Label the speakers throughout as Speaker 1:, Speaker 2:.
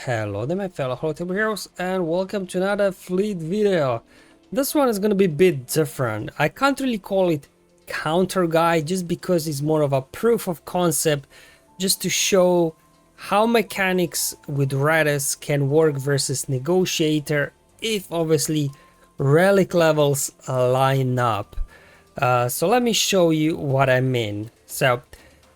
Speaker 1: Hello there my fellow Holotable heroes and welcome to another fleet video. This one is going to be a bit different. I can't really call it counter guide just because it's more of a proof of concept, just to show how mechanics with Raddus can work versus Negotiator if obviously relic levels line up. So let me show you what I mean.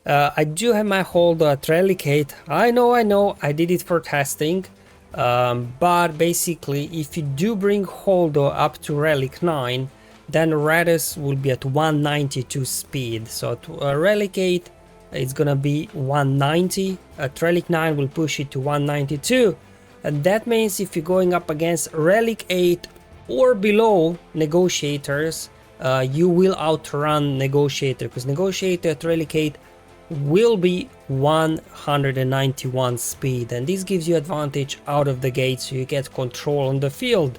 Speaker 1: I do have my hold at Relic 8. I know, I did it for testing. But basically, if you do bring Holdo up to Relic 9, then Raddus will be at 192 speed. So at Relic 8, it's gonna be 190. At Relic 9, we'll push it to 192. And that means if you're going up against Relic 8 or below Negotiators, you will outrun Negotiator, because Negotiator at Relic 8 will be 191 speed, and this gives you advantage out of the gate, so you get control on the field.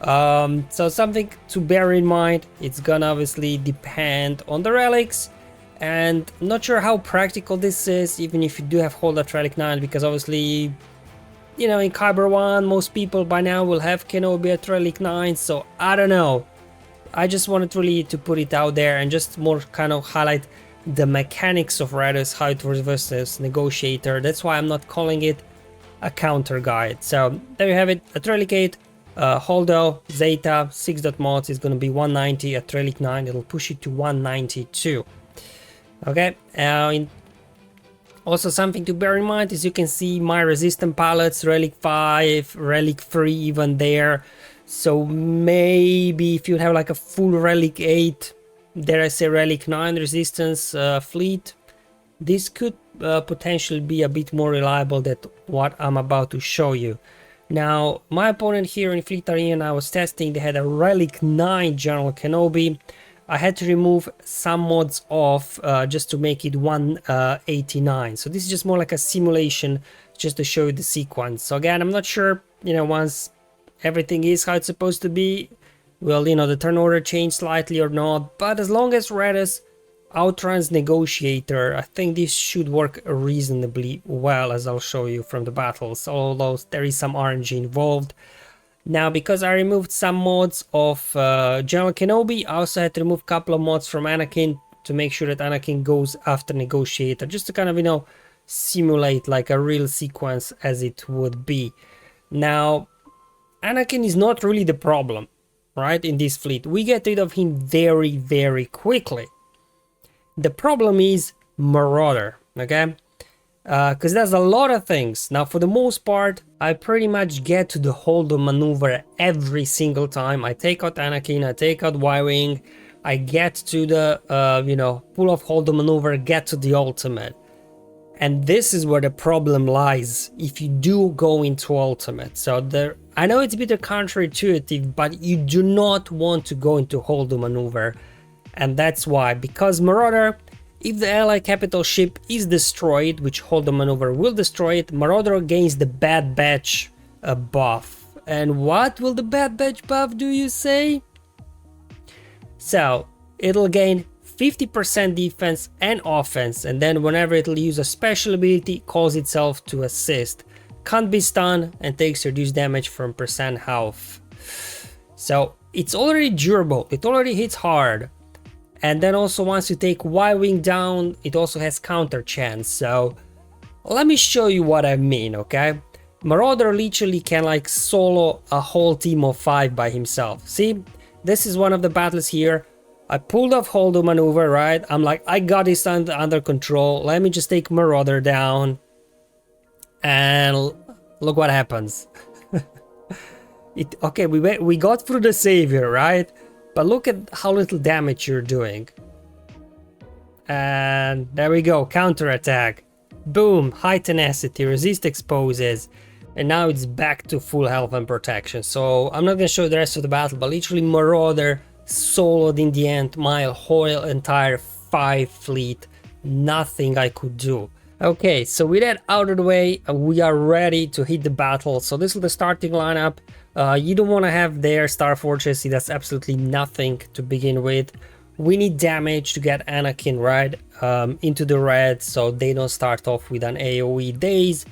Speaker 1: So something to bear in mind. It's gonna obviously depend on the relics, and not sure how practical this is even if you do have hold at Relic 9, because obviously, you know, in Kyber 1 most people by now will have Kenobi at Relic 9, so I don't know. I just wanted really to put it out there and just more kind of highlight the mechanics of Raddus, how it works versus Negotiator. That's why I'm not calling it a counter guide. So there you have it. At Relic 8, Holdo, Zeta, 6.mods is going to be 190. At Relic 9, it'll push it to 192. Okay, also something to bear in mind is you can see my resistant palettes, Relic 5, Relic 3 even there. So maybe if you have like a full Relic 8, dare I say Relic 9 resistance fleet, this could potentially be a bit more reliable than what I'm about to show you. Now, my opponent here in Fleet Arena I was testing, they had a Relic 9 General Kenobi. I had to remove some mods off just to make it 189. So this is just more like a simulation just to show you the sequence. So again, I'm not sure, you know, once everything is how it's supposed to be, well, you know, the turn order changed slightly or not, but as long as Raddus outruns Negotiator, I think this should work reasonably well, as I'll show you from the battles, although there is some RNG involved. Now, because I removed some mods of General Kenobi, I also had to remove a couple of mods from Anakin to make sure that Anakin goes after Negotiator, just to kind of, you know, simulate like a real sequence as it would be. Now, Anakin is not really the problem, right? In this fleet, we get rid of him very quickly. The problem is Marauder, okay? Because there's a lot of things. Now, for the most part, I pretty much get to the Holdo maneuver every single time. I take out Anakin, I take out Y-Wing, I get to the, you know, pull off Holdo maneuver, get to the ultimate. And this is where the problem lies if you do go into ultimate. So I know it's a bit counterintuitive, but you do not want to go into Holdo maneuver. And that's why, because Marauder, if the ally capital ship is destroyed, which Holdo maneuver will destroy it, Marauder gains the Bad Batch buff. And what will the Bad Batch buff do, you say? So it'll gain 50% defense and offense, and then whenever it'll use a special ability, calls itself to assist. Can't be stunned and takes reduced damage from percent health. So it's already durable, it already hits hard. And then also once you take Y-Wing down, it also has counter chance. So let me show you what I mean, okay? Marauder literally can like solo a whole team of 5 by himself. See, this is one of the battles here. I pulled off Holdo maneuver, right? I'm like, I got this under control. Let me just take Marauder down. And look what happens. Okay, we got through the savior, right? But look at how little damage you're doing. And there we go, counterattack. Boom, high tenacity, resist exposes. And now it's back to full health and protection. So I'm not gonna show the rest of the battle, but literally Marauder soloed in the end my whole entire 5 fleet. Nothing I could do. Okay, so with that out of the way, we are ready to hit the battle. So this is the starting lineup. You don't want to have their Star Fortress, it does absolutely nothing to begin with. We need damage to get Anakin right into the red, so they don't start off with an AoE daze.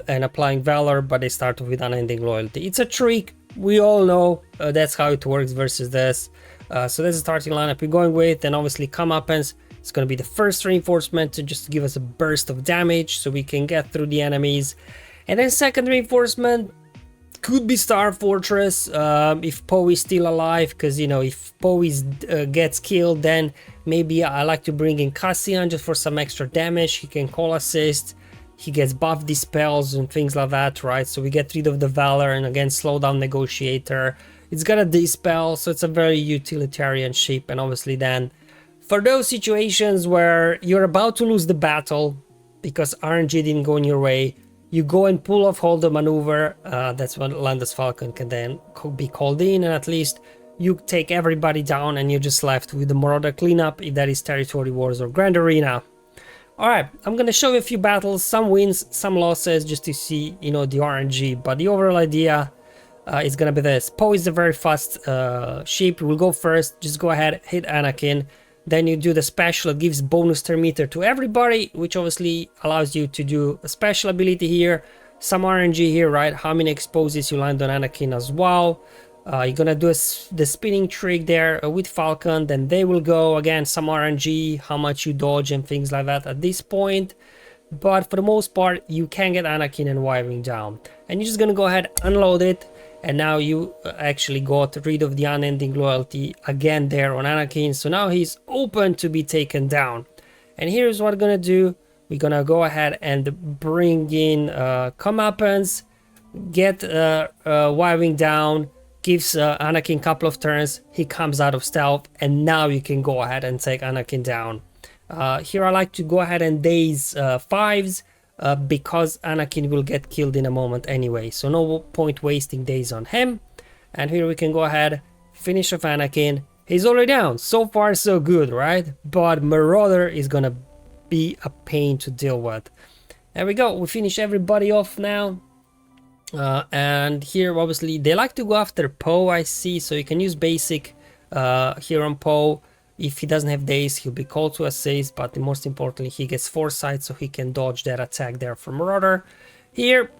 Speaker 1: and applying Valor, but they start with Unending Loyalty. It's a trick. We all know that's how it works versus this. So that's the starting lineup we're going with. And obviously Comeuppance, it's going to be the first reinforcement to just give us a burst of damage so we can get through the enemies. And then second reinforcement could be Star Fortress if Poe is still alive, because you know, if Poe gets killed, then maybe I like to bring in Cassian just for some extra damage. He can call assist, he gets buff dispels and things like that, right? So we get rid of the Valor and again slow down Negotiator. It's got a dispel, so it's a very utilitarian ship. And obviously then for those situations where you're about to lose the battle because RNG didn't go in your way, you go and pull off hold the maneuver. That's when Landus Falcon can then be called in, and at least you take everybody down and you're just left with the Marauder cleanup if that is Territory Wars or Grand Arena. Alright, I'm gonna show you a few battles, some wins, some losses, just to see, you know, the RNG, but the overall idea is gonna be this. Poe is a very fast ship. We'll go first, just go ahead, hit Anakin. Then you do the special, it gives bonus turn meter to everybody, which obviously allows you to do a special ability here, some RNG here, right? How many exposes you land on Anakin as well. You're gonna do the spinning trick there with Falcon, then they will go again, some RNG, how much you dodge and things like that at this point. But for the most part, you can get Anakin and wiring down. And you're just gonna go ahead, unload it. And now you actually got rid of the Unending Loyalty again there on Anakin. So now he's open to be taken down. And here's what we're gonna do. We're gonna go ahead and bring in Comeuppance, get wiring down, gives Anakin a couple of turns. He comes out of stealth, and now you can go ahead and take Anakin down. Here I like to go ahead and daze 5s. Because Anakin will get killed in a moment anyway, so no point wasting days on him. And here we can go ahead, finish off Anakin. He's already down. So far so good, right? But Marauder is gonna be a pain to deal with. There we go, we finish everybody off now. And here obviously they like to go after Poe, I see, so you can use basic here on Poe. If he doesn't have daze, he'll be called to assist, but most importantly, he gets foresight, so he can dodge that attack there from Marauder. Here,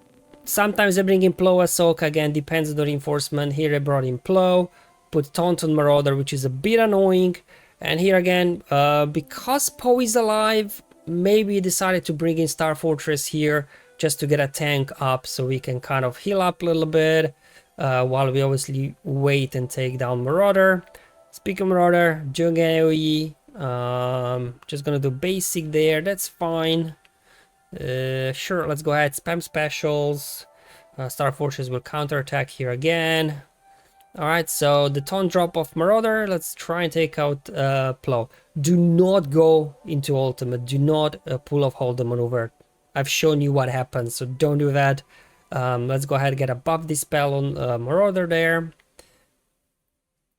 Speaker 1: sometimes I bring in Plo Ahsoka, again, depends on the reinforcement. Here I brought in Plo, put Taunt on Marauder, which is a bit annoying. And here again, because Poe is alive, maybe decided to bring in Star Fortress here, just to get a tank up, so we can kind of heal up a little bit, while we obviously wait and take down Marauder. Speaking of Marauder, doing AoE, just gonna do basic there, that's fine. Sure, let's go ahead, spam specials. Star Fortress will counterattack here again. Alright, so the taunt drop of Marauder, let's try and take out Plo. Do not go into ultimate, do not pull off hold the maneuver. I've shown you what happens, so don't do that. Let's go ahead and get a buff dispel on Marauder there.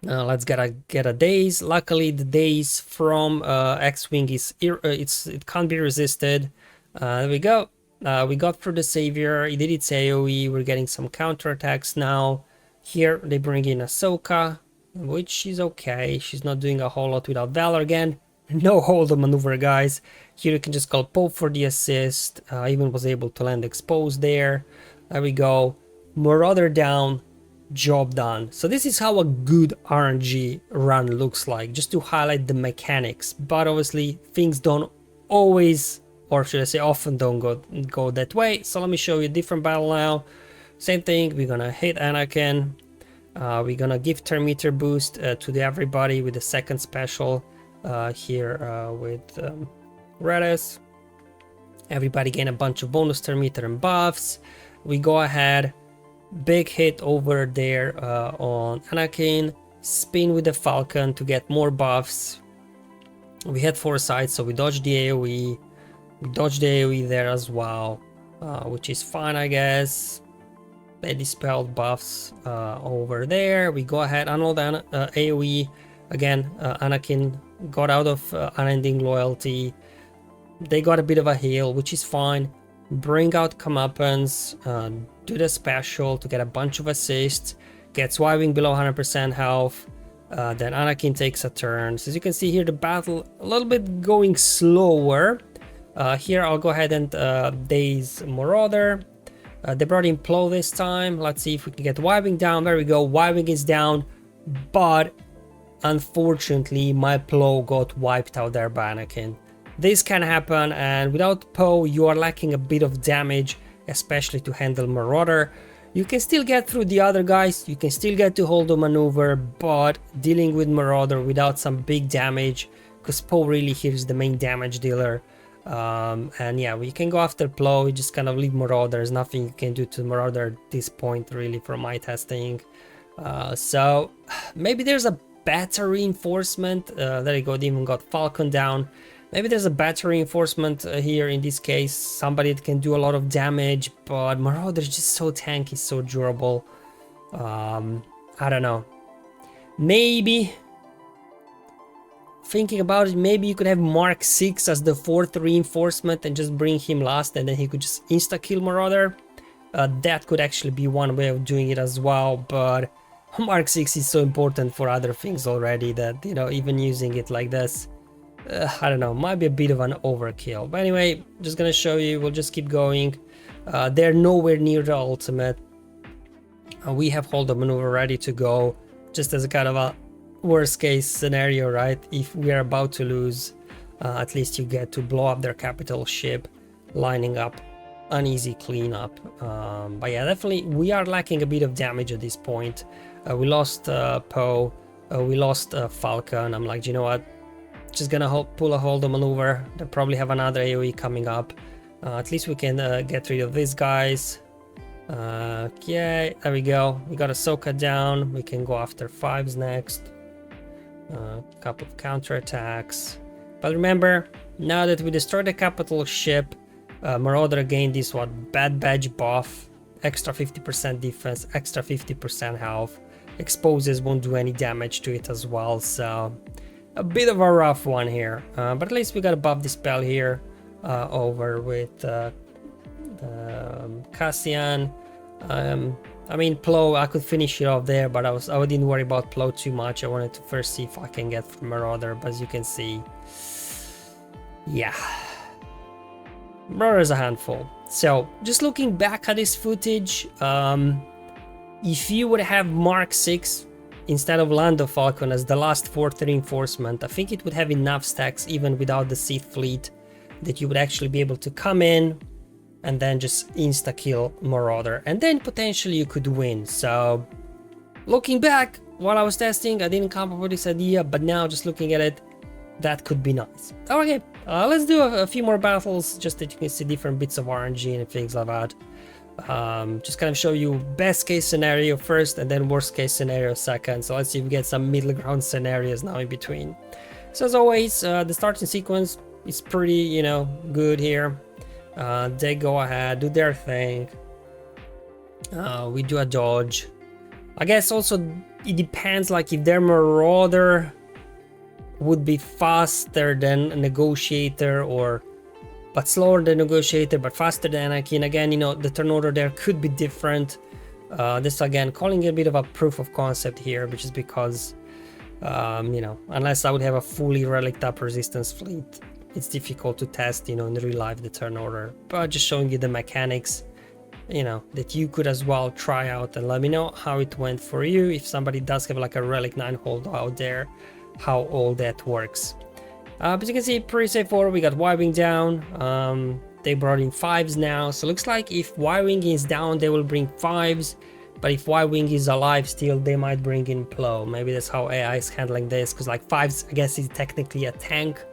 Speaker 1: Let's get a daze. Luckily, the daze from X-Wing is it can't be resisted. There we go. We got through the Savior. He did its AoE. We're getting some counterattacks now. Here they bring in Ahsoka, which is okay. She's not doing a whole lot without Valor again. No hold on maneuver, guys. Here you can just call Pope for the assist. Even was able to land exposed there. There we go. Marauder down. Job done. So this is how a good RNG run looks like, just to highlight the mechanics. But obviously things don't always, or should I say often, don't go that way. So let me show you a different battle now. Same thing, we're gonna hit Anakin. We're gonna give turn meter boost to everybody with the second special here with Raddus. Everybody gain a bunch of bonus turn meter and buffs. We go ahead, big hit over there on Anakin, spin with the Falcon to get more buffs. We had foresight, so we dodged the AoE. We dodged the AoE there as well, which is fine, I guess. They dispelled buffs over there. We go ahead, unload AoE. Again, Anakin got out of Unending Loyalty. They got a bit of a heal, which is fine. Bring out Comeuppance, do the special to get a bunch of assists, gets wiring below 100% health, then Anakin takes a turn. So as you can see here, the battle a little bit going slower. Here I'll go ahead and daze Marauder. They brought in Plow this time. Let's see if we can get Y-Wing down. There we go. Y-Wing is down, but unfortunately my Plow got wiped out there by Anakin. This can happen, and without Poe you are lacking a bit of damage, especially to handle Marauder. You can still get through the other guys, you can still get to hold the maneuver, but dealing with Marauder without some big damage, because Poe really here is the main damage dealer. And yeah, we can go after Plow, we just kind of leave Marauder. There's nothing you can do to Marauder at this point really from my testing. So maybe there's a better reinforcement. There you go, they even got Falcon down. Maybe there's a better reinforcement here in this case, somebody that can do a lot of damage, but Marauder is just so tanky, so durable. I don't know. Maybe, thinking about it, maybe you could have Mark 6 as the 4th reinforcement and just bring him last, and then he could just insta-kill Marauder. That could actually be one way of doing it as well, but Mark 6 is so important for other things already that, you know, even using it like this, I don't know, might be a bit of an overkill. But anyway, just gonna show you, we'll just keep going. They're nowhere near the ultimate. We have hold the maneuver ready to go, just as a kind of a worst case scenario, right? If we are about to lose, at least you get to blow up their capital ship, lining up an easy cleanup. But yeah, definitely we are lacking a bit of damage at this point. We lost Poe, we lost Falcon. I'm like, you know what, just gonna pull a hold of maneuver. They'll probably have another AoE coming up. At least we can get rid of these guys. Okay, there we go. We got Ahsoka down. We can go after 5s next. Couple of counterattacks. But remember, now that we destroyed the capital ship, Marauder gained this bad badge buff, extra 50% defense, extra 50% health. Exposes won't do any damage to it as well, so a bit of a rough one here. But at least we got a buff dispel here over with Cassian. I mean, Plow, I could finish it off there, but I didn't worry about Plow too much. I wanted to first see if I can get Marauder, but as you can see, yeah, Marauder is a handful. So just looking back at this footage, if you would have Mark 6 instead of Lando Falcon as the last 4th reinforcement, I think it would have enough stacks even without the Sith fleet that you would actually be able to come in and then just insta-kill Marauder, and then potentially you could win. So looking back, while I was testing, I didn't come up with this idea, but now just looking at it, that could be nice. Okay, let's do a few more battles, just that you can see different bits of RNG and things like that. Just kind of show you best case scenario first and then worst case scenario second. So let's see if we get some middle ground scenarios now in between. So as always, the starting sequence is pretty, you know, good here. They go ahead, do their thing. We do a dodge. I guess also it depends, like if their Marauder would be faster than a Negotiator, but slower than Negotiator, but faster than Anakin. Again, you know, the turn order there could be different. This again, calling it a bit of a proof of concept here, which is because, you know, unless I would have a fully relic up resistance fleet, it's difficult to test, you know, in real life the turn order. But just showing you the mechanics, you know, that you could as well try out, and let me know how it went for you. If somebody does have like a Relic 9 hold out there, how all that works. But you can see pretty straightforward. We got Y-Wing down. They brought in 5s now, so looks like if Y-Wing is down they will bring 5s, but if Y-Wing is alive still they might bring in Plow. Maybe that's how AI is handling this, because like 5s I guess is technically a tank,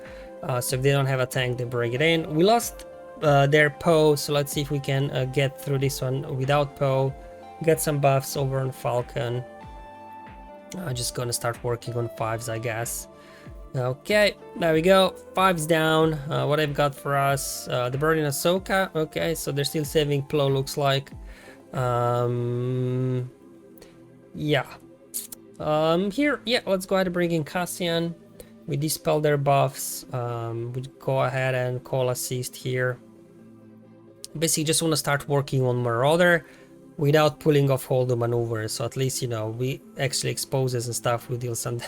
Speaker 1: so if they don't have a tank they bring it in. We lost their Poe, so let's see if we can get through this one without Poe, get some buffs over on Falcon. Just gonna start working on 5s, I guess. Okay, there we go. 5's down. What I've got for us, the bird in Ahsoka. Okay, so they're still saving Plow, looks like. Yeah. Here, yeah, let's go ahead and bring in Cassian. We dispel their buffs. We go ahead and call assist here. Basically, just want to start working on Marauder without pulling off hold of maneuvers. So at least, you know, we actually exposes and stuff. We deal some.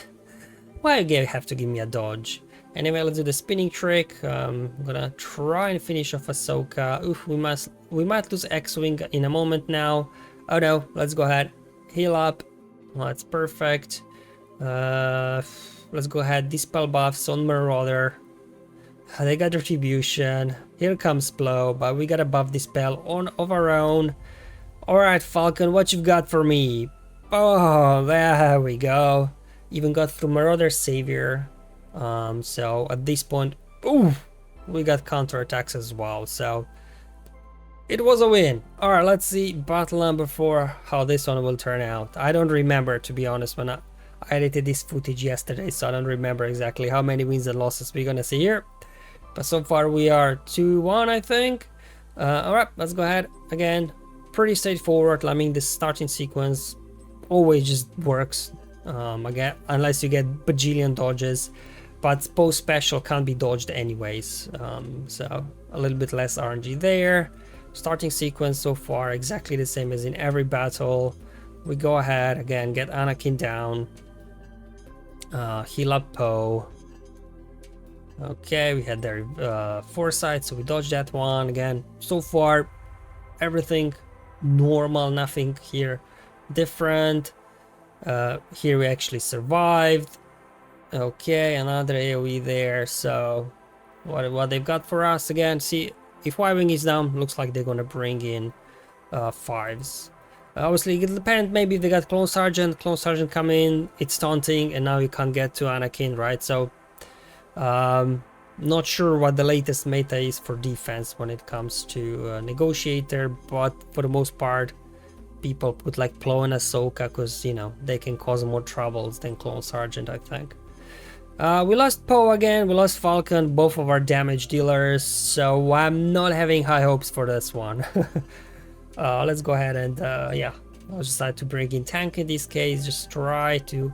Speaker 1: Why you have to give me a dodge? Anyway, let's do the spinning trick. I'm gonna try and finish off Ahsoka. Oof, we might lose X-Wing in a moment now. Oh no, let's go ahead. Heal up. Oh, that's perfect. Let's go ahead. Dispel buffs on Marauder. They got Retribution. Here comes Blow, but we got a buff Dispel on of our own. Alright, Falcon, what you've got for me? Oh, there we go. Even got through Marauder Savior. So at this point, ooh, we got counterattacks as well. So it was a win. Alright, let's see battle number 4, how this one will turn out. I don't remember, to be honest, when I edited this footage yesterday, so I don't remember exactly how many wins and losses we're gonna see here. But so far we are 2-1, I think. Alright, let's go ahead. Again, pretty straightforward. I mean, the starting sequence always just works. Again, unless you get bajillion dodges. But post special can't be dodged anyways. So a little bit less RNG there. Starting sequence so far exactly the same as in every battle. We go ahead, again, get Anakin down. Heal up Poe. Okay, we had their foresight, so we dodged that one. Again, so far everything normal, nothing here different. Here we actually survived. Okay, another AoE there. So what they've got for us again, see, if Y-Wing is down, looks like they're gonna bring in 5s. Obviously it depends, maybe if they got Clone Sergeant come in, it's taunting, and now you can't get to Anakin, right? So not sure what the latest meta is for defense when it comes to Negotiator, but for the most part people put like Plo and Ahsoka because, you know, they can cause more troubles than Clone Sergeant, I think. We lost Poe again, we lost Falcon, both of our damage dealers, so I'm not having high hopes for this one. Let's go ahead and yeah, I'll decide to bring in tank in this case, just try to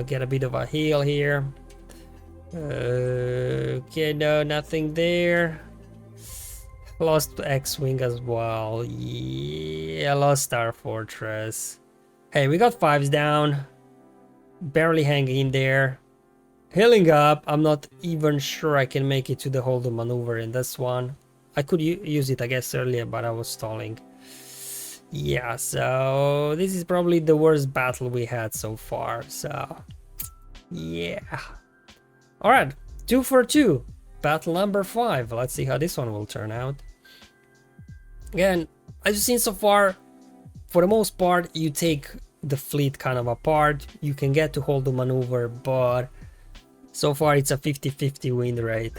Speaker 1: get a bit of a heal here. Okay, no, nothing there. Lost X-Wing as well. Yeah, lost Star Fortress. Hey, we got 5s down. Barely hanging in there. Healing up. I'm not even sure I can make it to the hold maneuver in this one. I could use it, I guess, earlier, but I was stalling. Yeah, so this is probably the worst battle we had so far. So, yeah. Alright, 2 for 2. Battle number 5. Let's see how this one will turn out. Again, as you've seen so far, for the most part, you take the fleet kind of apart. You can get to hold the maneuver, but so far it's a 50-50 win rate.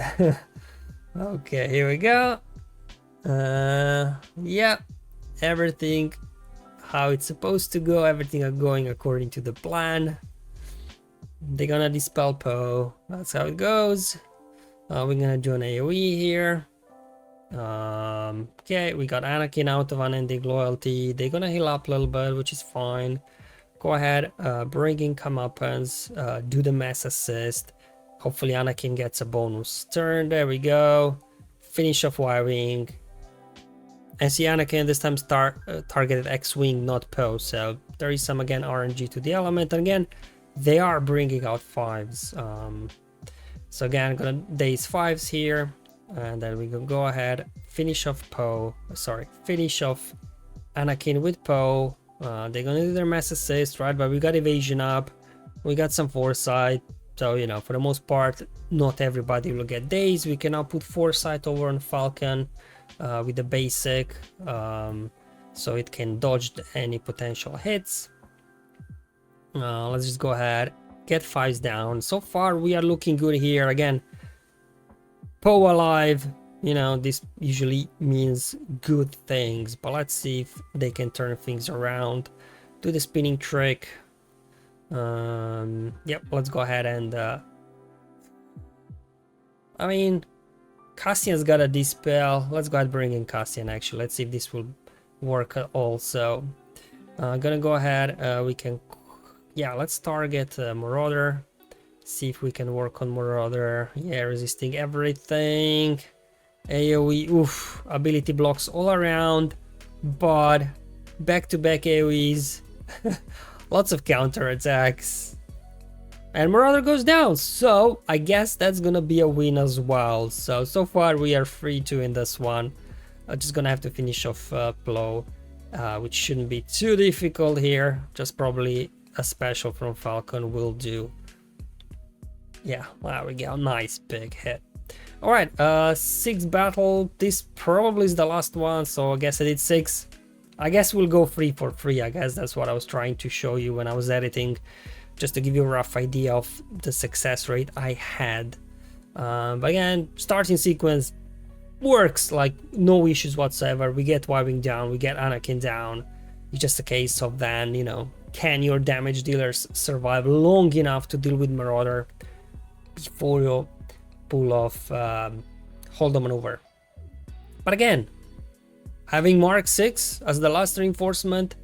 Speaker 1: Okay, here we go. Yeah, everything how it's supposed to go. Everything are going according to the plan. They're gonna dispel Poe. That's how it goes. We're gonna do an AoE here. Okay, we got Anakin out of unending loyalty. They're gonna heal up a little bit, which is fine. Go ahead, bring in comeuppance, do the mass assist. Hopefully Anakin gets a bonus turn. There we go. Finish off Y-Wing. And see, Anakin this time targeted X-Wing, not Poe. So there is some, again, RNG to the element. And again, they are bringing out 5s. So again, I'm gonna daze 5s here. And then we can go ahead, finish off finish off Anakin with Poe. They're gonna do their mass assist, right? But we got evasion up, we got some foresight, so, you know, for the most part, not everybody will get days. We can now put foresight over on Falcon with the basic, so it can dodge any potential hits. Let's just go ahead, get 5s down. So far we are looking good here. Again, Poe alive, you know, this usually means good things, but let's see if they can turn things around. Do the spinning trick. Yep, let's go ahead and I mean, Cassian's got a dispel. Let's go ahead and bring in Cassian, actually. Let's see if this will work also. Gonna go ahead, we can, yeah, let's target Marauder. See if we can work on Marauder. Yeah, resisting everything. AoE, oof, ability blocks all around, but back-to-back AoEs. Lots of counter attacks. and Marauder goes down. So I guess that's gonna be a win as well. So far we are 3-2 in this one. I'm just gonna have to finish off Plow, which shouldn't be too difficult here. Just probably a special from Falcon will do. Yeah, there we go. Nice big hit. All right, 6 battle. This probably is the last one, so I guess I did 6. I guess we'll go 3 for 3. I guess that's what I was trying to show you when I was editing, just to give you a rough idea of the success rate I had. But again, starting sequence works like no issues whatsoever. We get Y-Wing down, we get Anakin down. It's just a case of then, you know, can your damage dealers survive long enough to deal with Marauder before you pull off hold-on maneuver. But again, having Mark 6 as the last reinforcement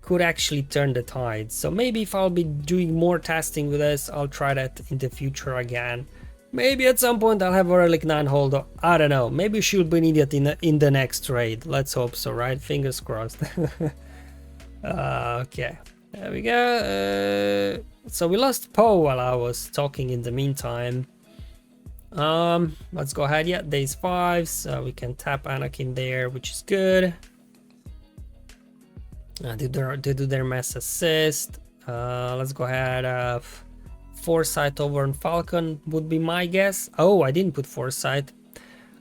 Speaker 1: could actually turn the tide. So maybe if I'll be doing more testing with this, I'll try that in the future again. Maybe at some point I'll have a Relic 9 hold-on. I don't know. Maybe she'll be needed in the next raid. Let's hope so, right? Fingers crossed. Okay, there we go. So we lost Poe while I was talking in the meantime. Let's go ahead. Yeah, days 5, so we can tap Anakin there, which is good. They do their mass assist. Let's go ahead. Foresight over on Falcon would be my guess. Oh, I didn't put Foresight.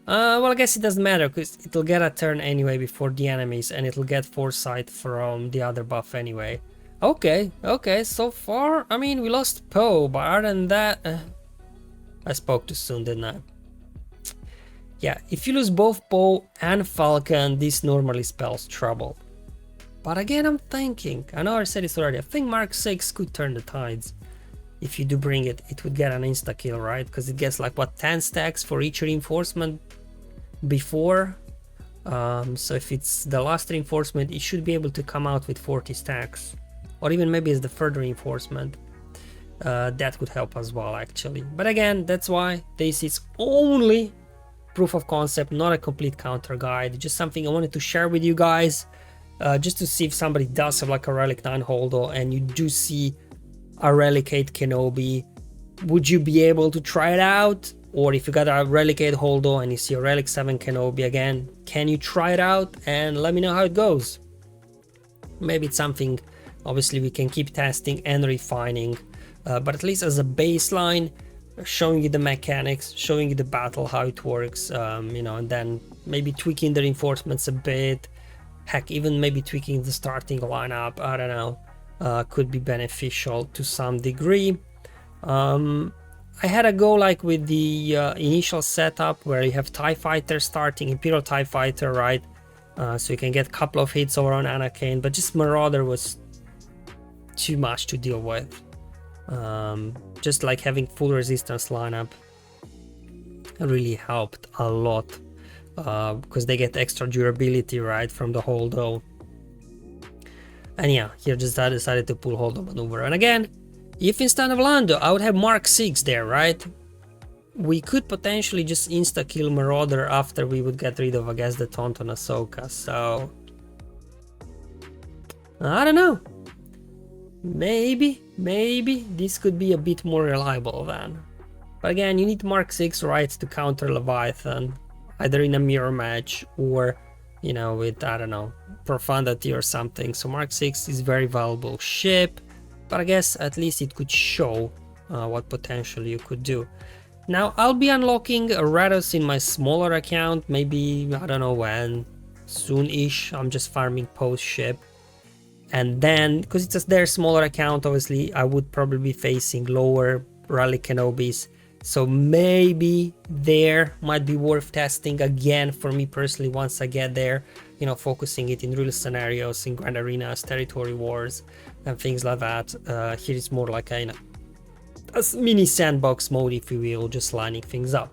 Speaker 1: Well, I guess it doesn't matter because it'll get a turn anyway before the enemies, and it'll get Foresight from the other buff anyway. Okay, so far, I mean, we lost Poe, but other than that, I spoke too soon, didn't I? Yeah, if you lose both Poe and Falcon, this normally spells trouble. But again, I'm thinking, I know I said this already, I think Mark 6 could turn the tides. If you do bring it, it would get an insta-kill, right? Because it gets like, what, 10 stacks for each reinforcement before? So if it's the last reinforcement, it should be able to come out with 40 stacks. Or even maybe it's the third reinforcement. That could help as well, actually. But again, that's why this is only proof of concept, not a complete counter guide. Just something I wanted to share with you guys, just to see if somebody does have like a Relic 9 holdo and you do see a Relic 8 Kenobi, would you be able to try it out? Or if you got a Relic 8 holdo and you see a Relic 7 Kenobi again, can you try it out and let me know how it goes? Maybe it's something obviously we can keep testing and refining, but at least as a baseline, showing you the mechanics, showing you the battle, how it works, you know, and then maybe tweaking the reinforcements a bit, heck, even maybe tweaking the starting lineup, I don't know, could be beneficial to some degree. I had a go like with the initial setup where you have TIE Fighter starting, Imperial TIE Fighter, right? So you can get a couple of hits over on Anakin, but just Marauder was too much to deal with. Just like having full resistance lineup really helped a lot, because they get extra durability, right, from the holdo. And yeah, here just I decided to pull hold-on maneuver. And again, if instead of Lando I would have Mark 6 there, right, we could potentially just insta-kill Marauder after we would get rid of, I guess, the Taunt on Ahsoka. So I don't know, maybe this could be a bit more reliable then. But again, you need Mark 6, right, to counter Leviathan, either in a mirror match or, you know, with, I don't know, Profundity or something. So Mark 6 is very valuable ship, but I guess at least it could show what potential you could do. Now I'll be unlocking a Raddus in my smaller account, maybe, I don't know when, soon-ish. I'm just farming post ship. And then, because it's their smaller account, obviously, I would probably be facing lower Relic Kenobis. So maybe there might be worth testing again for me personally once I get there. You know, focusing it in real scenarios, in Grand Arenas, Territory Wars, and things like that. Here it's more like a mini sandbox mode, if you will, just lining things up.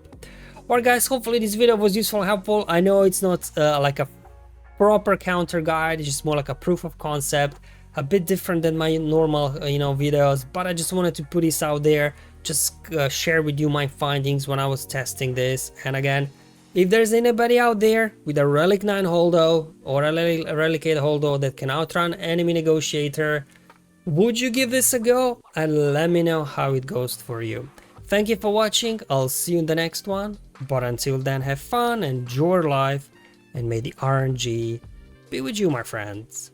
Speaker 1: Alright guys, hopefully this video was useful and helpful. I know it's not like a proper counter guide, it's just more like a proof of concept, a bit different than my normal videos, but I just wanted to put this out there, just share with you my findings when I was testing this. And again, if there's anybody out there with a Relic 9 holdo or a Relic 8 holdo that can outrun enemy Negotiator, Would you give this a go? And let me know how it goes for you. Thank you for watching, I'll see you in the next one, but until then have fun, enjoy life, and may the RNG be with you, my friends.